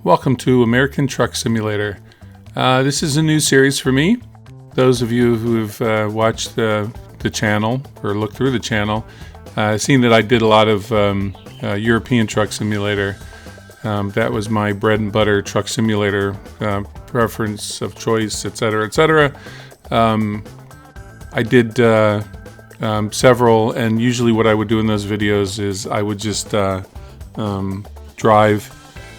Welcome to American Truck Simulator. This is a new series for me. Those of you who have watched the channel or looked through the channel, seen that I did a lot of European Truck Simulator. That was my bread and butter truck simulator, preference of choice, etc., etc. I did several, and usually what I would do in those videos is I would just drive,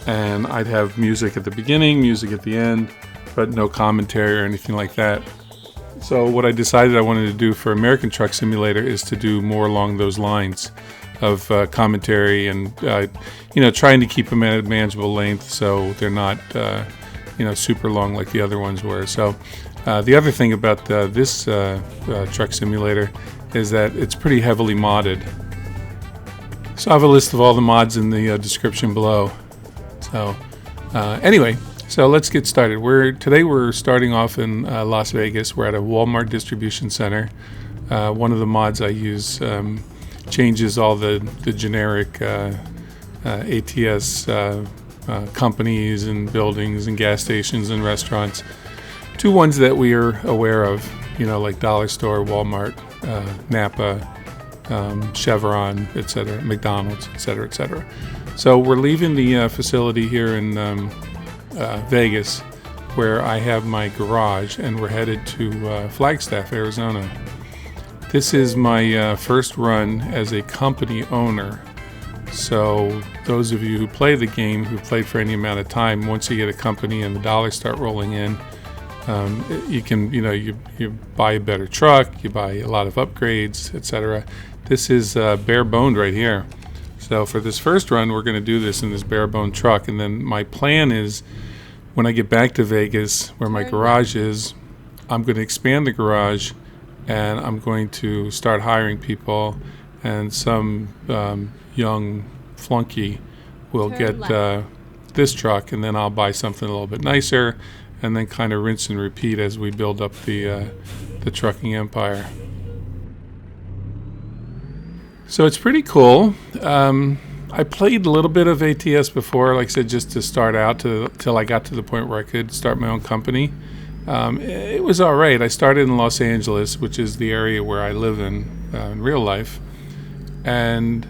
and I'd have music at the beginning, music at the end, but no commentary or anything like that. So what I decided I wanted to do for American Truck Simulator is to do more along those lines of commentary and trying to keep them at a manageable length so they're not super long like the other ones were. So the other thing about this truck simulator is that it's pretty heavily modded. So I have a list of all the mods in the description below. So anyway, so let's get started. Today we're starting off in Las Vegas. We're at a Walmart distribution center. One of the mods I use changes all the generic ATS companies and buildings and gas stations and restaurants to ones that we are aware of, like Dollar Store, Walmart, Napa, Chevron, etc., McDonald's, etc., etc. So we're leaving the facility here in Vegas, where I have my garage, and we're headed to Flagstaff, Arizona. This is my first run as a company owner. So those of you who play the game, who've played for any amount of time, once you get a company and the dollars start rolling in, you can, you buy a better truck, you buy a lot of upgrades, etc. This is bare boned right here. So for this first run, we're going to do this in this bare bone truck, and then my plan is when I get back to Vegas, where my garage is, I'm going to expand the garage, and I'm going to start hiring people, and some young flunky will get this truck, and then I'll buy something a little bit nicer, and then kind of rinse and repeat as we build up the trucking empire. So it's pretty cool. I played a little bit of ATS before, like I said, just to start out till I got to the point where I could start my own company. It was all right. I started in Los Angeles, which is the area where I live in real life. And,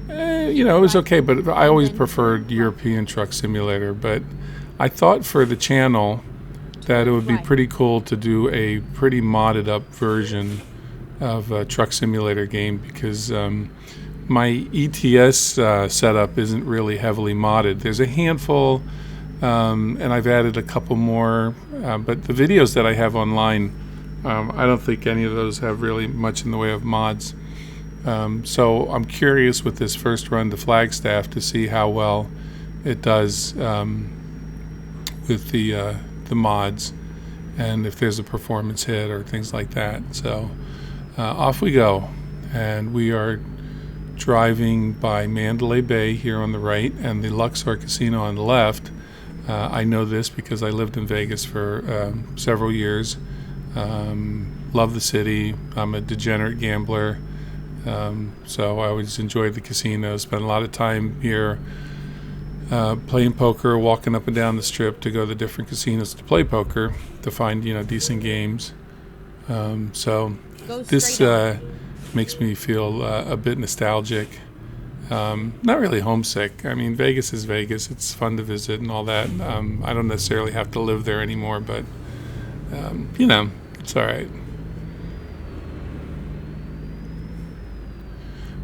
it was okay, but I always preferred European Truck Simulator. But I thought for the channel that it would be pretty cool to do a pretty modded up version of a truck simulator game, because my ETS setup isn't really heavily modded. There's a handful, and I've added a couple more, but the videos that I have online, I don't think any of those have really much in the way of mods. So I'm curious with this first run to Flagstaff to see how well it does with the mods, and if there's a performance hit or things like that. So off we go, and we are driving by Mandalay Bay here on the right and the Luxor Casino on the left. I know this because I lived in Vegas for several years. Love the city. I'm a degenerate gambler, so I always enjoyed the casino. Spent a lot of time here playing poker, walking up and down the strip to go to the different casinos to play poker, to find decent games. So this makes me feel a bit nostalgic. Not really homesick. I mean, Vegas is Vegas. It's fun to visit and all that. I don't necessarily have to live there anymore, but it's all right.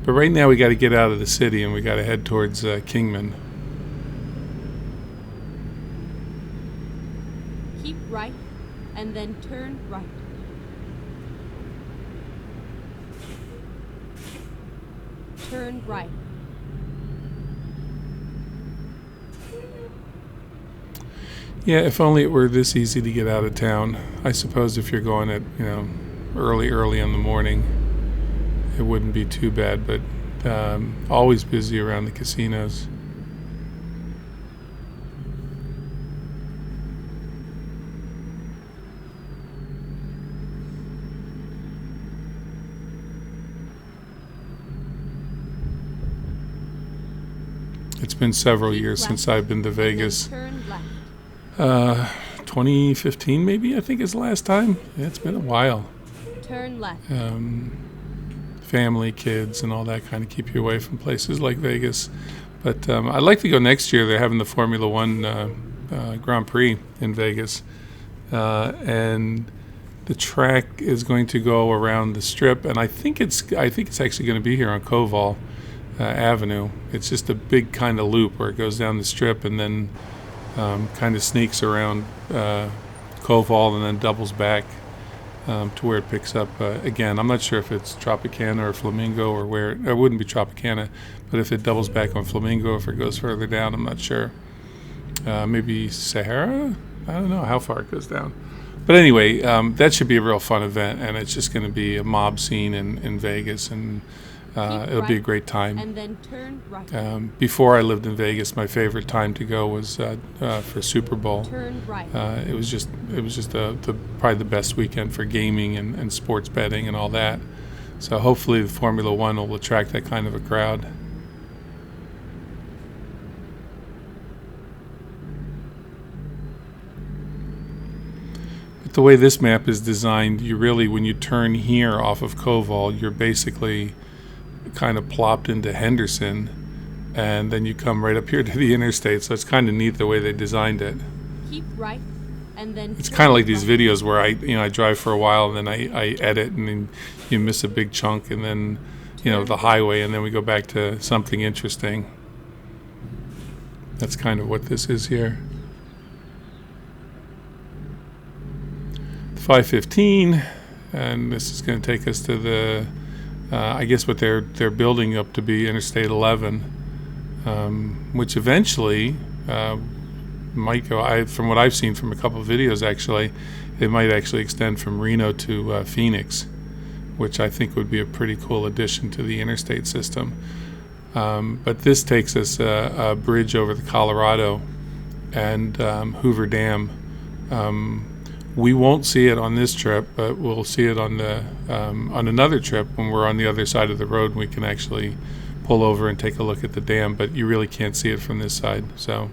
But right now we got to get out of the city, and we got to head towards Kingman. Keep right, and then turn right. Turn right. Yeah, if only it were this easy to get out of town. I suppose if you're going at, early in the morning, it wouldn't be too bad, but always busy around the casinos. It's been several Keep years left, since I've been to and then Vegas. turn left. 2015 maybe, I think is the last time. Yeah, it's been a while. Turn left. Family, kids, and all that kind of keep you away from places like Vegas. But I'd like to go next year. They're having the Formula One Grand Prix in Vegas. And the track is going to go around the Strip, and I think it's actually going to be here on Koval Avenue. It's just a big kind of loop where it goes down the Strip and then kind of sneaks around Koval and then doubles back to where it picks up again. I'm not sure if it's Tropicana or Flamingo or where. It wouldn't be Tropicana, but if it doubles back on Flamingo, if it goes further down, I'm not sure. Maybe Sahara? I don't know how far it goes down. But anyway, that should be a real fun event, and it's just going to be a mob scene in Vegas, and it'll be a great time. And then turn right. Before I lived in Vegas, my favorite time to go was for Super Bowl. Turn right. It was just probably the best weekend for gaming and sports betting and all that. So hopefully the Formula One will attract that kind of a crowd. But the way this map is designed, you really, when you turn here off of Koval, you're basically kind of plopped into Henderson, and then you come right up here to the interstate. So it's kind of neat the way they designed it. Keep right, and then It's kind of like these videos where I drive for a while and then I edit, and then you miss a big chunk, and then the highway, and then we go back to something interesting. That's kind of what this is here. 515, and this is going to take us to the I guess what they're building up to be Interstate 11, which eventually might go. From what I've seen from a couple of videos, actually, it might actually extend from Reno to Phoenix, which I think would be a pretty cool addition to the interstate system. But this takes us a bridge over the Colorado and Hoover Dam. We won't see it on this trip, but we'll see it on another trip when we're on the other side of the road, and we can actually pull over and take a look at the dam, but you really can't see it from this side. So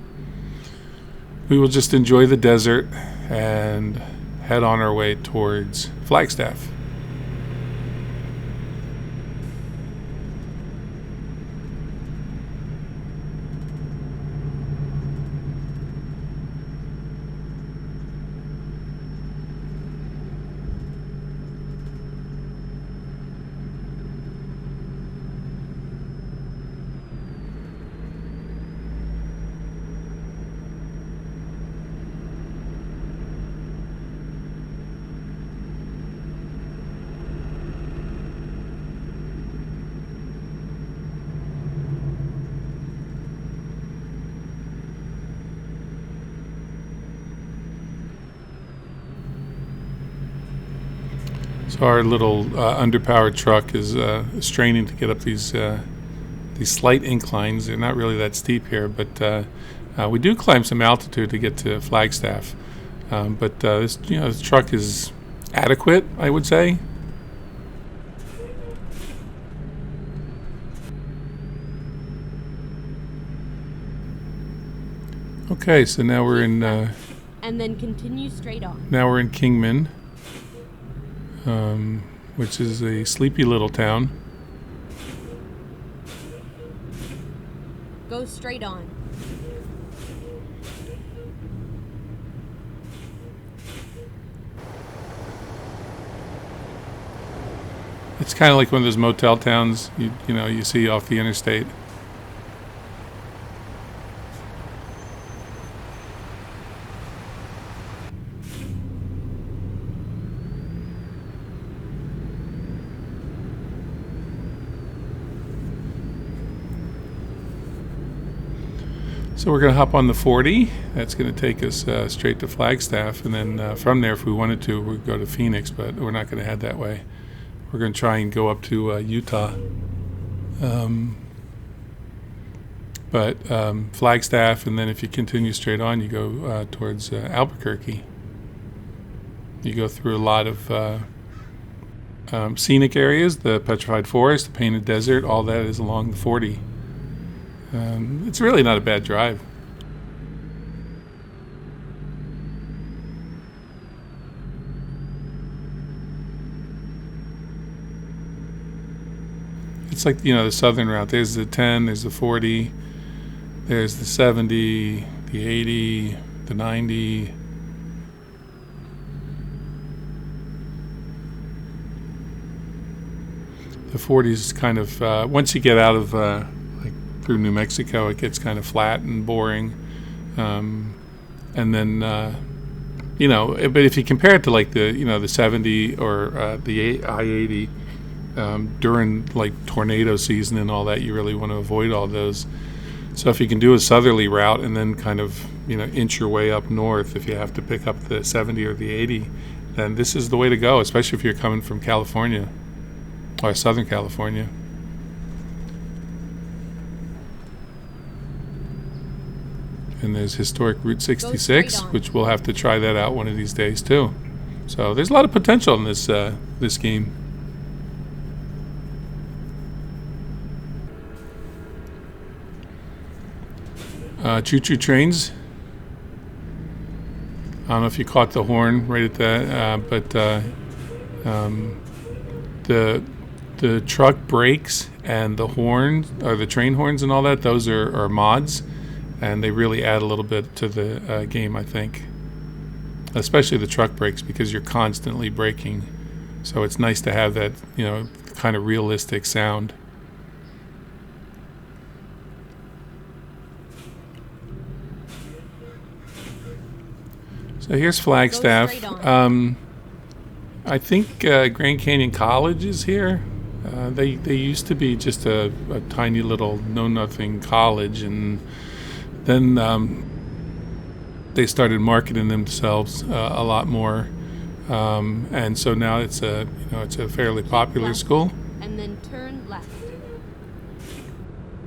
we will just enjoy the desert and head on our way towards Flagstaff. So our little underpowered truck is straining to get up these slight inclines. They're not really that steep here, but we do climb some altitude to get to Flagstaff. But this truck is adequate, I would say. Okay, so now we're in. And then continue straight on. Now we're in Kingman, which is a sleepy little town. Go straight on. It's kind of like one of those motel towns you see off the interstate. So we're going to hop on the 40. That's going to take us straight to Flagstaff, and then from there, if we wanted to, we'd go to Phoenix, but we're not going to head that way. We're going to try and go up to Utah. But Flagstaff, and then if you continue straight on, you go towards Albuquerque. You go through a lot of scenic areas, the Petrified Forest, the Painted Desert, all that is along the 40. It's really not a bad drive. It's like, the southern route. There's the 10, there's the 40, there's the 70, the 80, the 90. The 40 is kind of, once you get out of, like through New Mexico, it gets kind of flat and boring. And then, but if you compare it to like the 70 or the I-80, during like tornado season and all that, you really want to avoid all those. So if you can do a southerly route and then kind of inch your way up north, if you have to pick up the 70 or the 80, then this is the way to go, especially if you're coming from California or Southern California. And there's historic Route 66, which we'll have to try that out one of these days too. So there's a lot of potential in this game. Choo-choo trains. I don't know if you caught the horn right at that, but the truck brakes and the horn, or the train horns and all that, those are mods, and they really add a little bit to the game, I think. Especially the truck brakes, because you're constantly braking. So it's nice to have that, kind of realistic sound. So here's Flagstaff. I think Grand Canyon College is here. They used to be just a tiny little know-nothing college, and then they started marketing themselves a lot more, and so now it's a fairly popular school. And then turn left.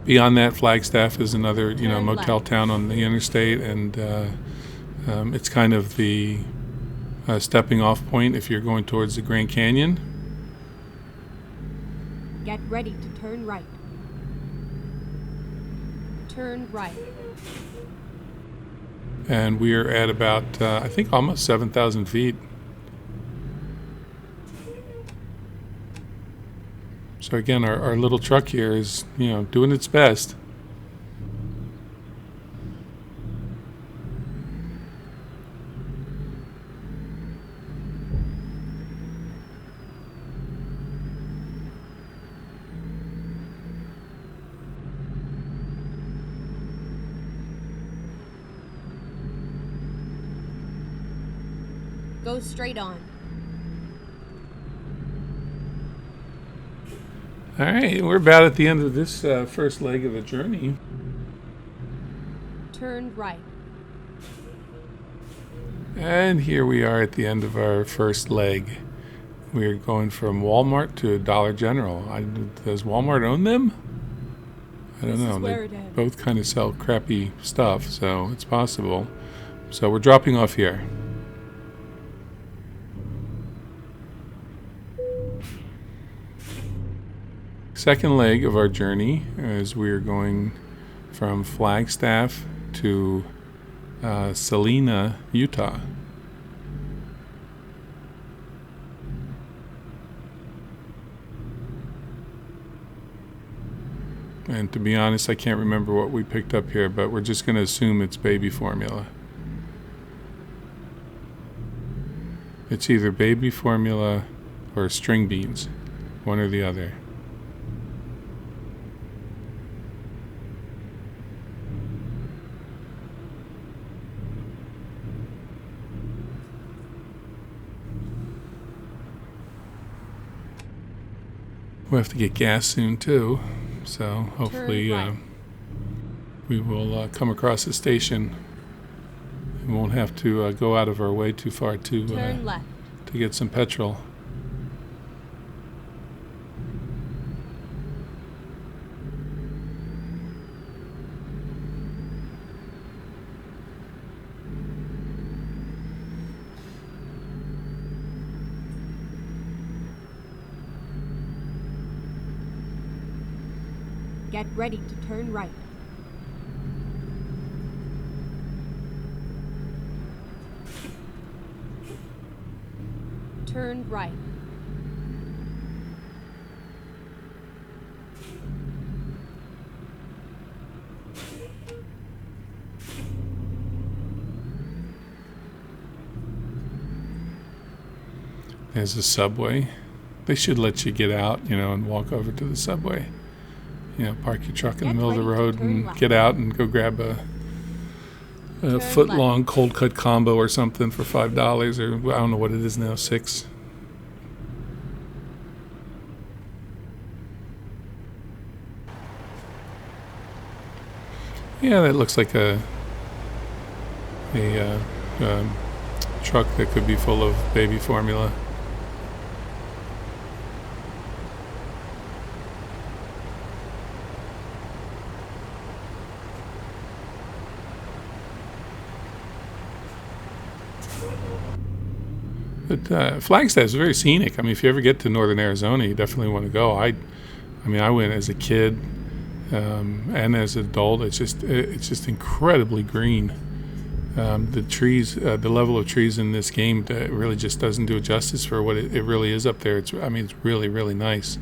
Beyond that, Flagstaff is another motel left. town on the interstate, and it's kind of the stepping off point if you're going towards the Grand Canyon. Get ready to turn right. Turn right. And we're at about, I think, almost 7,000 feet. So again, our little truck here is, doing its best. Go straight on. All right, we're about at the end of this first leg of the journey. Turn right. And here we are at the end of our first leg. We're going from Walmart to Dollar General. Does Walmart own them? I don't know. They both kind of sell crappy stuff, so it's possible. So we're dropping off here. Second leg of our journey is we're going from Flagstaff to Salina, Utah. And to be honest, I can't remember what we picked up here, but we're just going to assume it's baby formula. It's either baby formula or string beans, one or the other. We'll have to get gas soon too, so hopefully we will come across a station and won't have to go out of our way too far to get some petrol. Get ready to turn right. turn right. There's a subway. They should let you get out, you know, and walk over to the subway. You know, park your truck in the middle of the road and get out and go grab a foot-long cold-cut combo or something for $5, or I don't know what it is now, $6. Yeah, that looks like a truck that could be full of baby formula. But Flagstaff is very scenic. I mean, if you ever get to northern Arizona, you definitely want to go. I mean, I went as a kid and as an adult. It's just incredibly green. The trees, the level of trees in this game, really just doesn't do it justice for what it really is up there. It's really, really nice.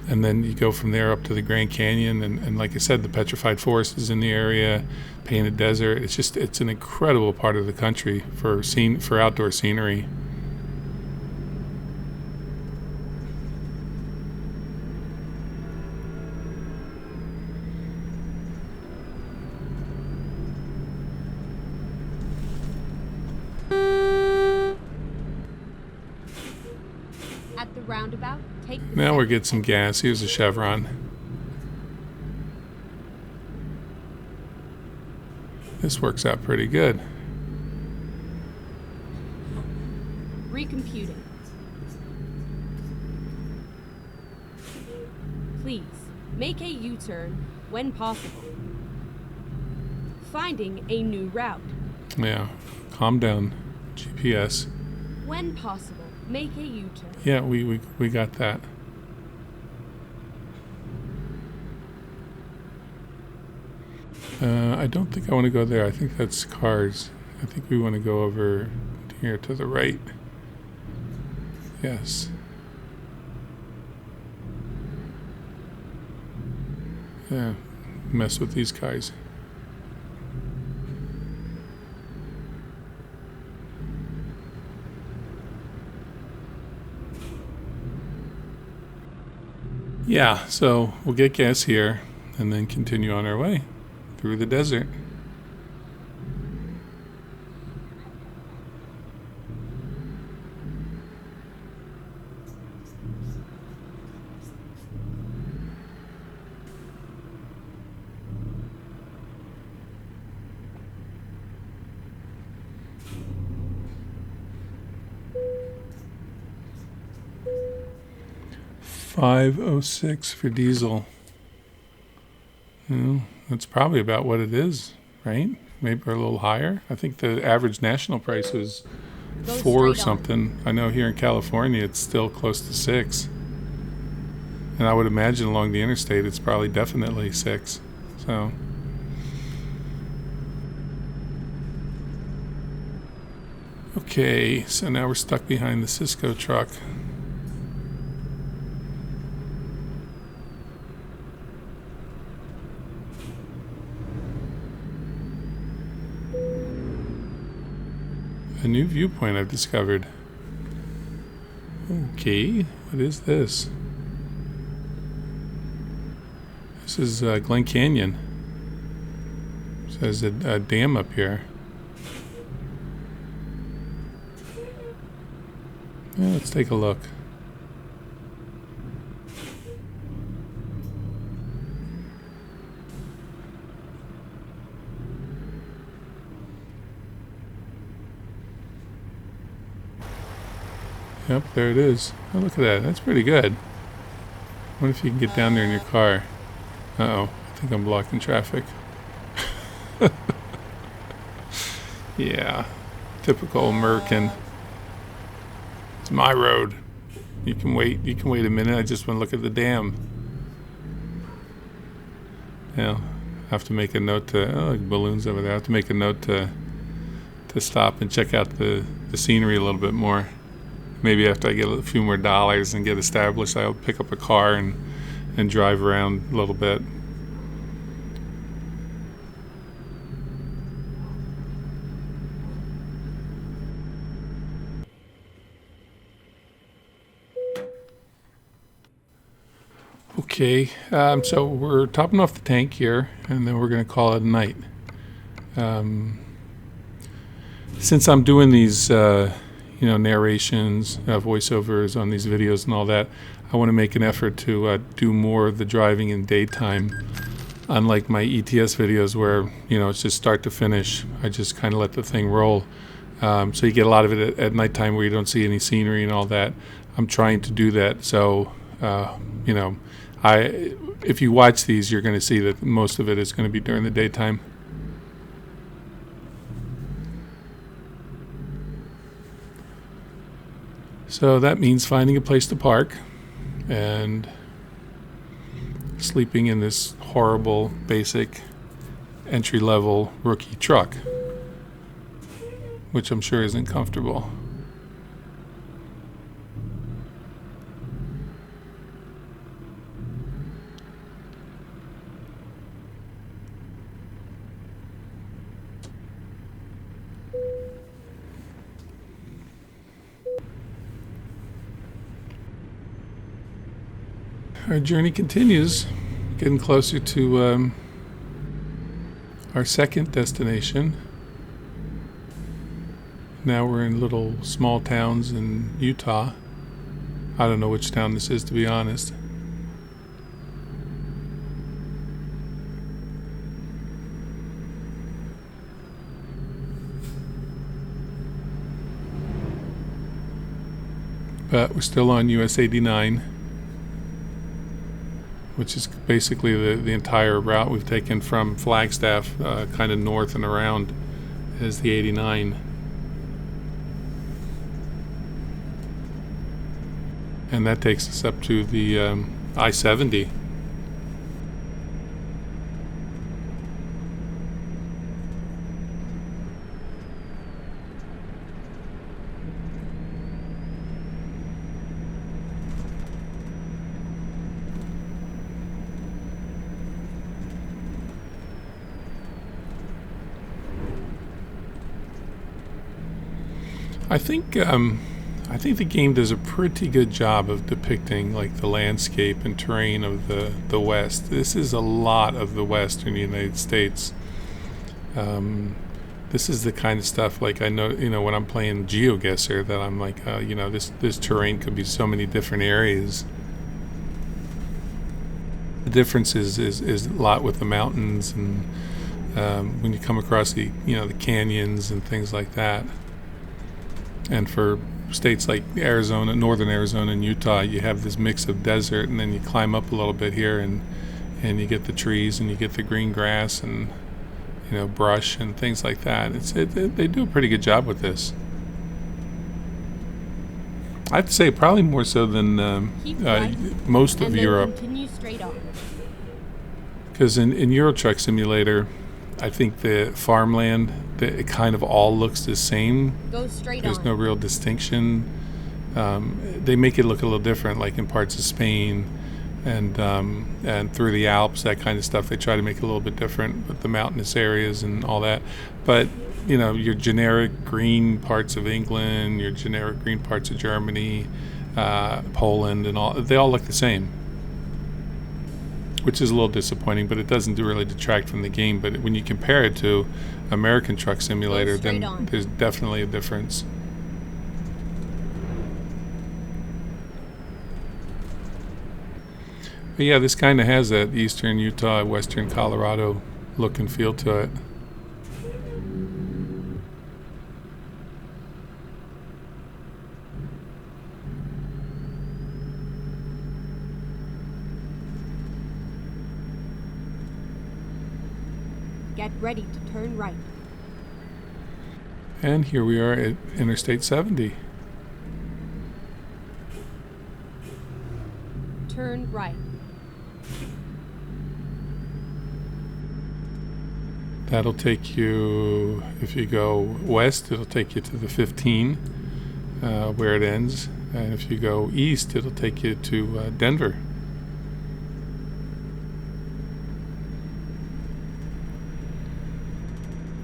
And then you go from there up to the Grand Canyon, and like I said, the petrified forest is in the area, painted desert. It's an incredible part of the country for outdoor scenery. At the roundabout, take the Now we're second getting some gas. Here's a Chevron. This works out pretty good. Recomputing. Please, make a U-turn when possible. Finding a new route. Yeah, calm down, GPS. When possible, make a U-turn. Yeah, we got that. I don't think I want to go there. I think that's cars. I think we want to go over here to the right. Yes. Yeah, mess with these guys. Yeah, so we'll get gas here and then continue on our way through the desert. $5.06 for diesel. Well, that's probably about what it is, right? Maybe a little higher. I think the average national price was Go 4 or straight on. something. I know here in California it's still close to 6. And I would imagine along the interstate it's probably definitely 6. So okay, so now we're stuck behind the Cisco truck. A new viewpoint I've discovered. Okay, what is this? This is Glen Canyon. There's a dam up here. Yeah, let's take a look. Yep, there it is. Oh, look at that. That's pretty good. What if you can get down there in your car? Uh-oh. I think I'm blocking traffic. Yeah. Typical American. It's my road. You can wait. You can wait a minute. I just want to look at the dam. Yeah. I have to make a note to... Oh, balloons over there. I have to make a note to stop and check out the scenery a little bit more. maybe after I get a few more dollars and get established, I'll pick up a car and drive around a little bit. Okay, so we're topping off the tank here, and then we're going to call it a night. Since I'm doing these, narrations, voiceovers on these videos and all that, I want to make an effort to do more of the driving in daytime. Unlike my ETS videos where, it's just start to finish. I just kind of let the thing roll. So you get a lot of it at nighttime where you don't see any scenery and all that. I'm trying to do that. So, if you watch these, you're going to see that most of it is going to be during the daytime. So that means finding a place to park and sleeping in this horrible, basic, entry-level rookie truck, which I'm sure isn't comfortable. Our journey continues, getting closer to our second destination. Now we're in little small towns in Utah. I don't know which town this is, to be honest. But we're still on US 89. Which is basically the entire route we've taken from Flagstaff, kind of north and around, is the 89. And that takes us up to the I-70. I think the game does a pretty good job of depicting like the landscape and terrain of the West. This is a lot of the Western United States. This is the kind of stuff like I know, when I'm playing GeoGuessr, that I'm like, this terrain could be so many different areas. The difference is a lot with the mountains and when you come across the canyons and things like that. And for states like Arizona, northern Arizona and Utah, you have this mix of desert, and then you climb up a little bit here and you get the trees and you get the green grass and brush and things like that. They do a pretty good job with this. I have to say probably more so than most of Europe. Continue straight on. Because in Euro Truck Simulator, I think the farmland, it kind of all looks the same. Go straight There's on. no real distinction. They make it look a little different, like in parts of Spain and through the Alps, that kind of stuff. They try to make it a little bit different with the mountainous areas and all that. But your generic green parts of England, your generic green parts of Germany, Poland, and all, they all look the same. Which is a little disappointing, but it doesn't really detract from the game. But when you compare it to American Truck Simulator, then there's definitely a difference. But yeah, this kind of has that eastern Utah, western Colorado look and feel to it. Get ready to turn right. And here we are at Interstate 70. Turn right. That'll take you, if you go west, it'll take you to the 15. where it ends. And if you go east, it'll take you to Denver.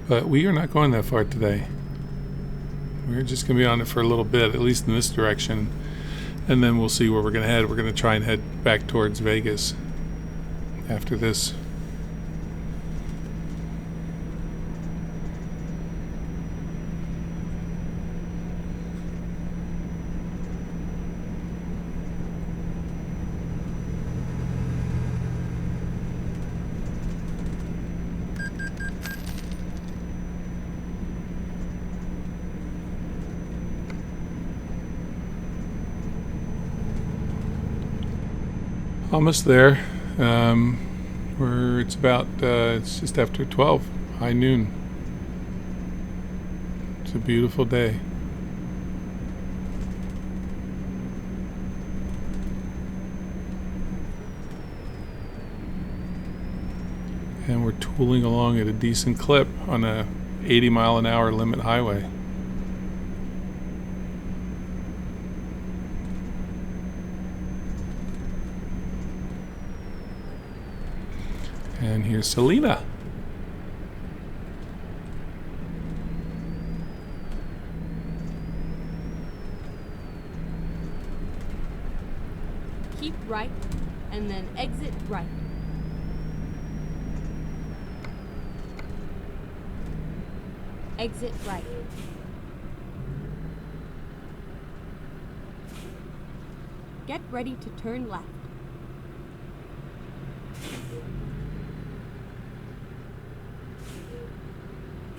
But we are not going that far today. We're just going to be on it for a little bit, at least in this direction. And then we'll see where we're going to head. We're going to try and head back towards Vegas after this. Almost there. It's just after 12, high noon. It's a beautiful day. And we're tooling along at a decent clip on a 80-mile-an-hour limit highway. And here's Salina. Keep right, and then exit right. Exit right. Get ready to turn left.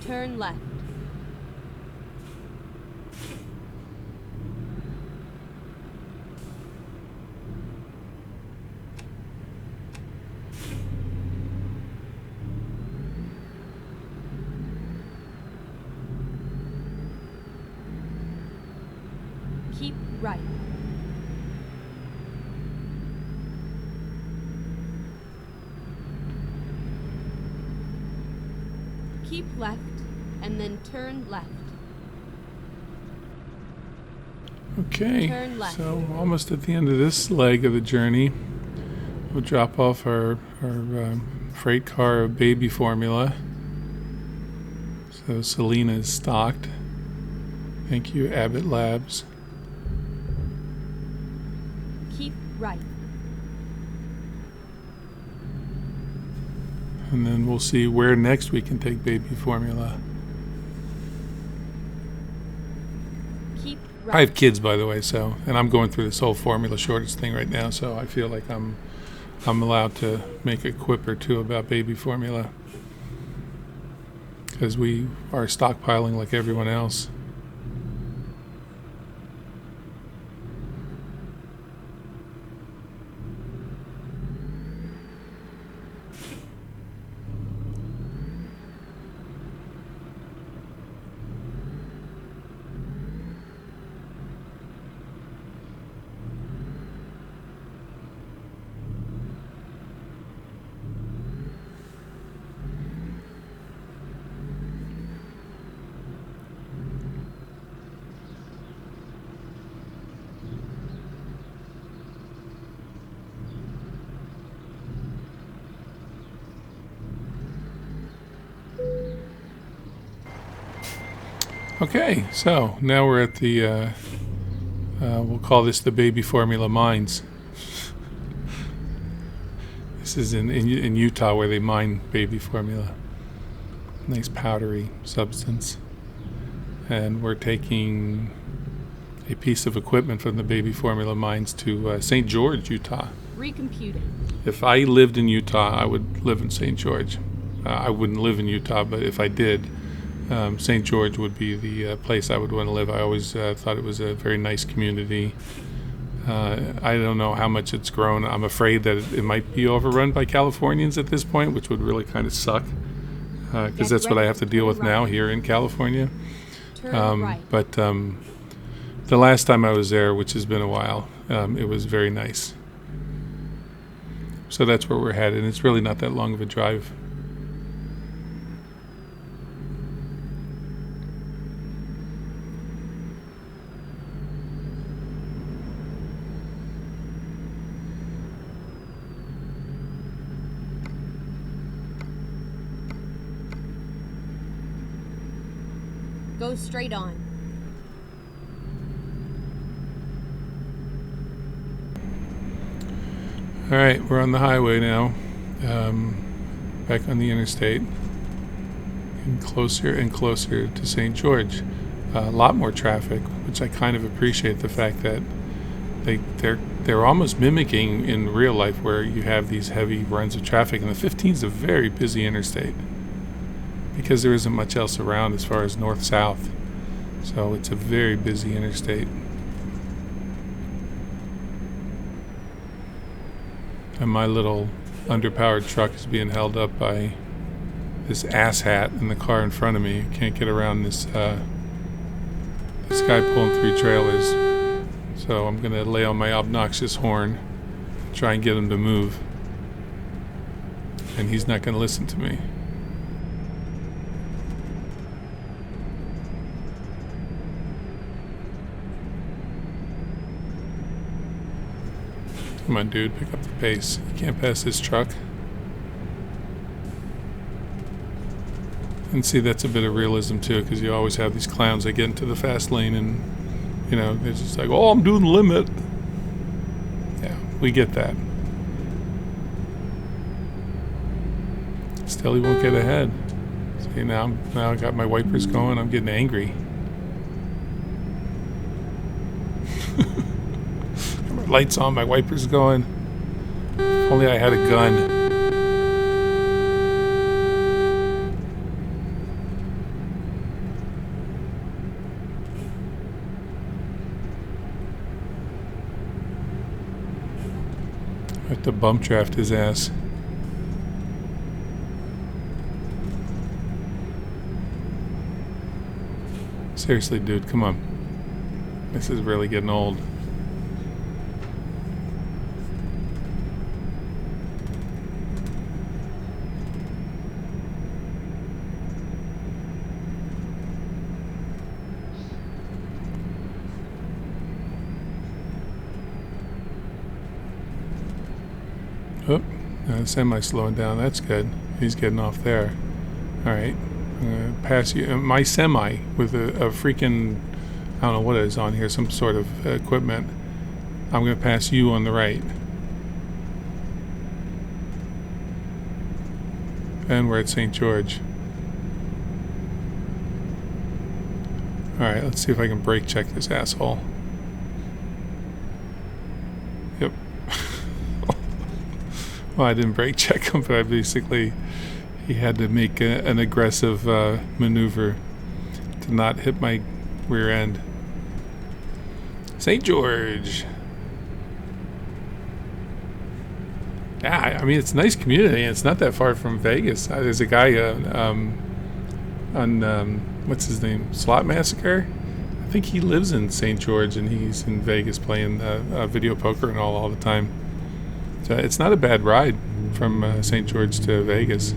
Turn left. Keep right. Keep left, and then turn left. Okay, Turn left. so almost at the end of this leg of the journey. We'll drop off our freight car of baby formula. So Salina is stocked. Thank you, Abbott Labs. Keep right. And then we'll see where next we can take baby formula. Keep I right. have kids, by the way, so, and I'm going through this whole formula shortage thing right now, so I feel like I'm allowed to make a quip or two about baby formula, because we are stockpiling like everyone else. Okay, so now we're at the, we'll call this the baby formula mines. This is in Utah where they mine baby formula. Nice powdery substance. And we're taking a piece of equipment from the baby formula mines to St. George, Utah. Recomputing. If I lived in Utah, I would live in St. George. I wouldn't live in Utah, but if I did, St. George would be the place I would want to live. I always thought it was a very nice community. I don't know how much it's grown. I'm afraid that it might be overrun by Californians at this point, which would really kind of suck, because that's what I have to deal with now here in California. Turn right. But the last time I was there, which has been a while, it was very nice. So that's where we're headed. It's really not that long of a drive. Go straight on. All right, we're on the highway now, back on the interstate, and closer to St. George. A lot more traffic, which I kind of appreciate the fact that they're almost mimicking in real life where you have these heavy runs of traffic, and the 15 is a very busy interstate because there isn't much else around as far as north-south, so it's a very busy interstate. And my little underpowered truck is being held up by this asshat in the car in front of me. I can't get around this guy pulling 3 trailers. So I'm going to lay on my obnoxious horn, try and get him to move. And he's not going to listen to me. Come on, dude, pick up the pace. You can't pass this truck. And see, that's a bit of realism too, because you always have these clowns that get into the fast lane and, you know, they're just like, oh, I'm doing the limit. Yeah, we get that. Still, he won't get ahead. See, now I got my wipers going. I'm getting angry. Lights on, my wipers going. If only I had a gun. I have to bump draft his ass. Seriously, dude, come on. This is really getting old. Oh, semi slowing down. That's good. He's getting off there. All right. I'm going to pass you. My semi with a freaking, I don't know what it is on here, some sort of equipment. I'm going to pass you on the right. And we're at St. George. All right, let's see if I can brake check this asshole. Yep. Well, I didn't brake check him, but I basically, he had to make an aggressive maneuver to not hit my rear end. St. George. Yeah, I mean, it's a nice community, and it's not that far from Vegas. There's a guy on, what's his name, Slot Massacre? I think he lives in St. George, and he's in Vegas playing video poker and all the time. So it's not a bad ride from St. George to Vegas.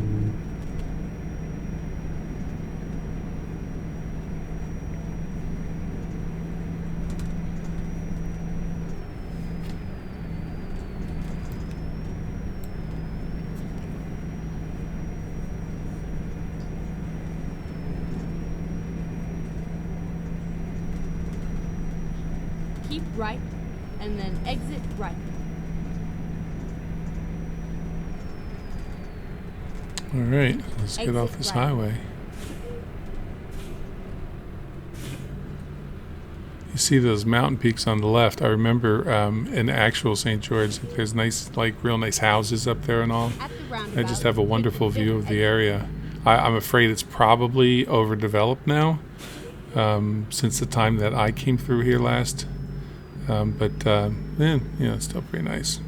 Keep right, and then exit right. All right, let's get off this highway. You see those mountain peaks on the left. I remember in actual St. George, there's nice, like real nice houses up there and all. I just have a wonderful view of the area. I'm afraid it's probably overdeveloped now since the time that I came through here last. But it's still pretty nice.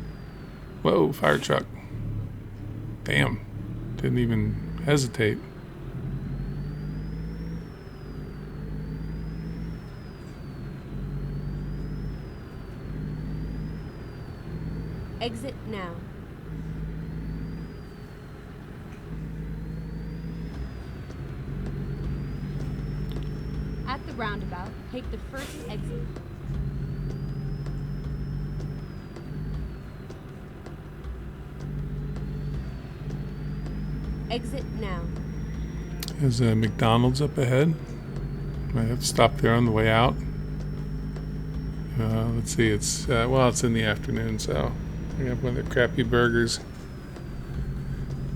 Whoa, fire truck. Damn. Didn't even hesitate. Exit now. At the roundabout, take the first exit. Exit now. There's a McDonald's up ahead. Might have to stop there on the way out. Let's see, it's it's in the afternoon, so we have one of the crappy burgers.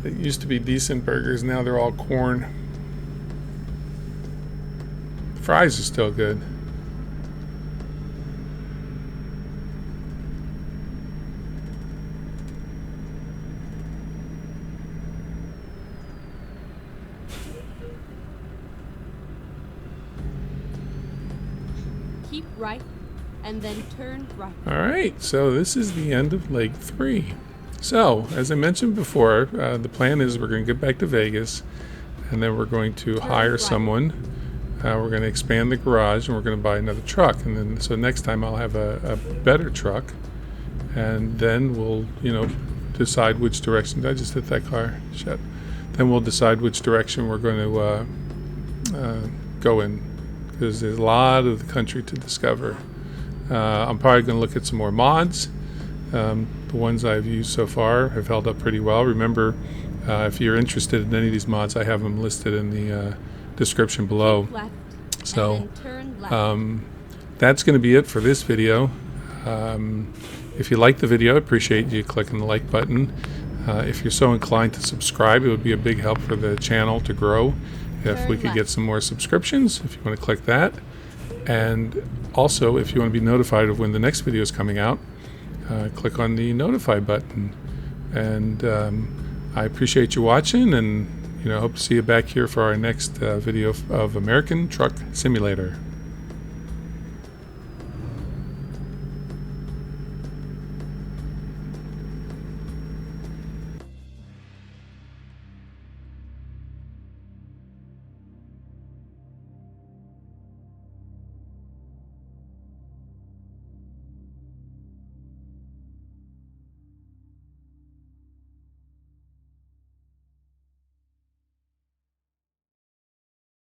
It used to be decent burgers, now they're all corn. Fries are still good. Keep right, and then turn right. Alright, so this is the end of leg 3. So, as I mentioned before, the plan is we're going to get back to Vegas, and then we're going to hire someone. We're going to expand the garage, and we're going to buy another truck. And then, so next time I'll have a better truck, and then we'll, decide which direction. Did I just hit that car? Shit. Then we'll decide which direction we're going to go in, because there's a lot of the country to discover. I'm probably going to look at some more mods. The ones I've used so far have held up pretty well. Remember, if you're interested in any of these mods, I have them listed in the description below. Left, So and then turn left. that's going to be it for this video. If you like the video, I appreciate you clicking the like button. If you're so inclined to subscribe, it would be a big help for the channel to grow. If we could get some more subscriptions, if you want to click that. And also, if you want to be notified of when the next video is coming out, click on the notify button. And I appreciate you watching, and hope to see you back here for our next video of American Truck Simulator.